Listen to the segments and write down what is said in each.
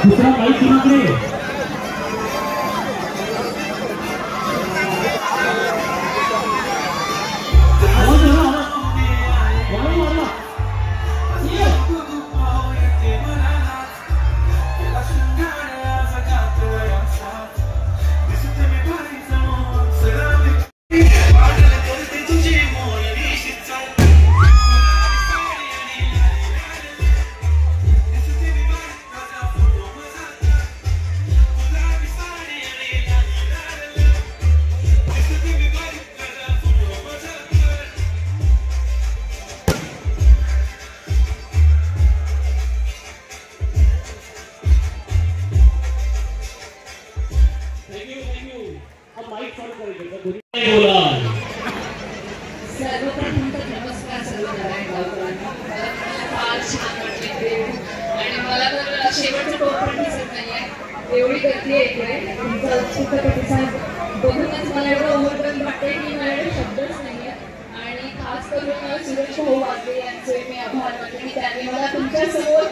दुसरा बाईक किनाकडे शेवटचं टोपण दिसत नाहीये एवढी गर्दी आहे इकडे तुमचा उत्सुक प्रतिसाद बघूनच मला एवढं ओव्हरवेल्म वाटतंय की माझ्याकडे शब्दच नाहीये आणि खास करून सुरेश भाऊ वाघे यांचे मी आभार मानते की त्यांनी मला तुमच्यासमोर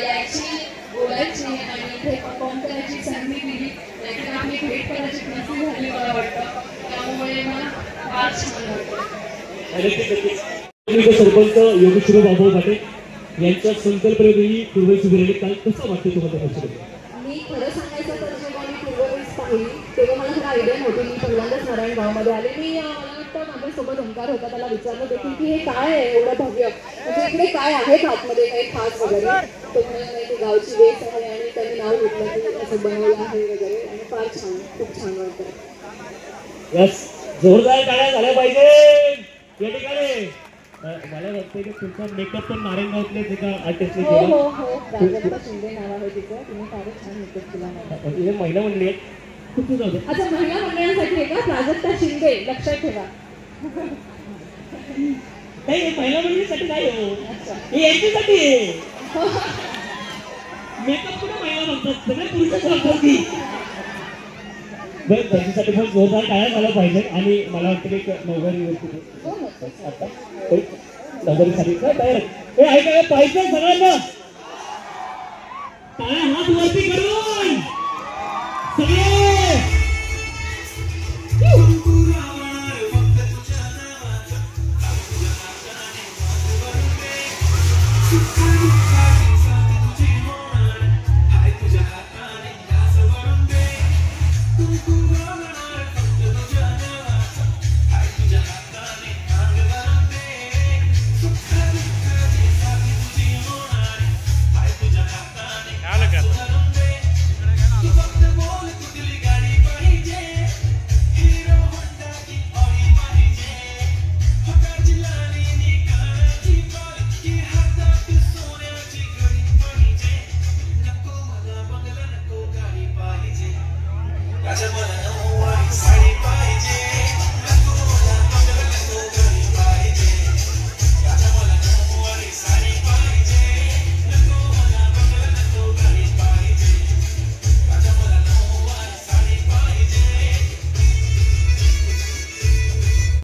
यायची बोलायची आणि इथे परफॉर्म करायची संधी दिली त्यातून आपली भेट करायची नक्की झाली मला वाटतं त्यामुळे मला फार छान वाटतं. सरपंच योगेश्वर बाबू पाटील यांच्या संकल्पनेवेळी पूर्वेश उभारले काल कसं वाटतं तुम्हाला? मी खरं सांगायचं तर जेव्हा मी पूर्ववेळेस पाहिली तेव्हा मला खरं आयडिया नव्हती. मी पहिल्यांदाच नारायण गावामध्ये आले. मी मला वाटतं माझ्यासोबत ओंकार होता त्याला विचारलं देखील की हे काय आहे एवढं भव्य म्हणजे इकडे काय आहे आतमध्ये काही खास वगैरे तो म्हणाला नाही ती गावची वेस आहे आणि त्यांनी नाव घेतलं की असं बनवलं आहे वगैरे आणि फार छान खूप छान वाटतं. यस जोरदार टाळ्या झाल्या पाहिजे या ठिकाणी. मला वाटतं की तुमचा मेकअप पण नारायणगावातलेच एका आर्टिस्टने केला. हो हो प्राजक्ता शिंदे नाव आहे तिचं तिने फारच छान मेकअप केला होता. हे महिला म्हणली आहेत खूप जाऊ. अच्छा महिला मंडळासाठी आहे का प्राजक्ता शिंदे लक्षात ठेवा. नाही महिला मंडळीसाठी नाही हो हे यांच्यासाठी आहे. मेकअप कुठे महिला म्हणतात सगळे पुरुषच म्हणतात. त्यांच्यासाठी पण जोरदार टाळ्या झाल्या पाहिजे आणि मला वाटतं की नववारी आता नववारीसाठी काय तयार हे ऐकायला पाहिजे सगळ्यांना. टाळ्या हात वरती करून सगळे I just wanna